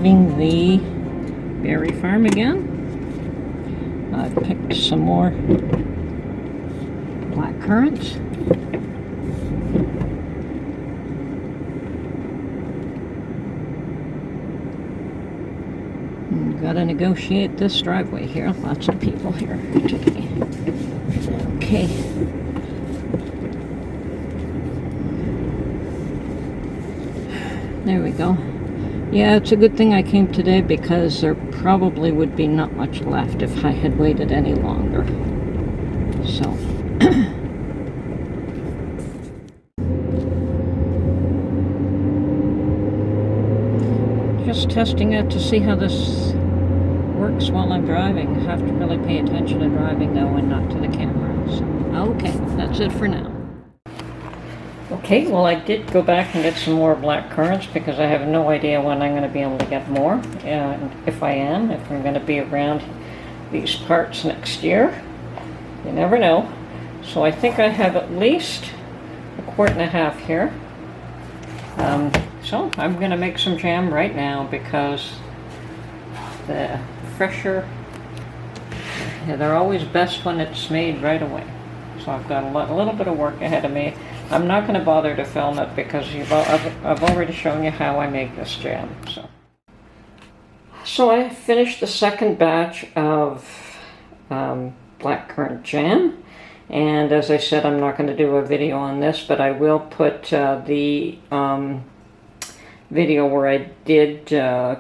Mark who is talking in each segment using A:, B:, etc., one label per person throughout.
A: leaving the berry farm again. I picked some more black currants. Gotta negotiate this driveway here. Lots of people here today. Okay. There we go. Yeah, it's a good thing I came today because there probably would be not much left if I had waited any longer. So. Just testing it to see how this works while I'm driving. I have to really pay attention to driving though and not to the camera. So, okay, that's it for now. Okay, well I did go back and get some more black currants because I have no idea when I'm going to be able to get more. And if I am, if I'm going to be around these parts next year, you never know. So I think I have at least a quart and a half here. So I'm going to make some jam right now because the fresher, they're always best when it's made right away. So I've got a little bit of work ahead of me. I'm not going to bother to film it because I've already shown you how I make this jam. So I finished the second batch of black currant jam. And as I said, I'm not going to do a video on this, but I will put the video where I did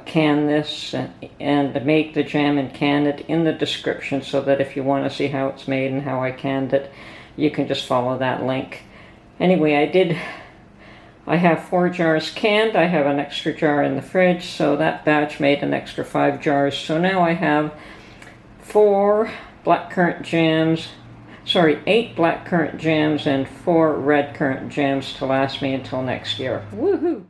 A: can this and make the jam and can it in the description so that if you want to see how it's made and how I canned it, you can just follow that link. Anyway, I have 4 jars canned. I have an extra jar in the fridge, so that batch made an extra 5 jars. So now I have 8 black currant jams and 4 red currant jams to last me until next year. Woohoo!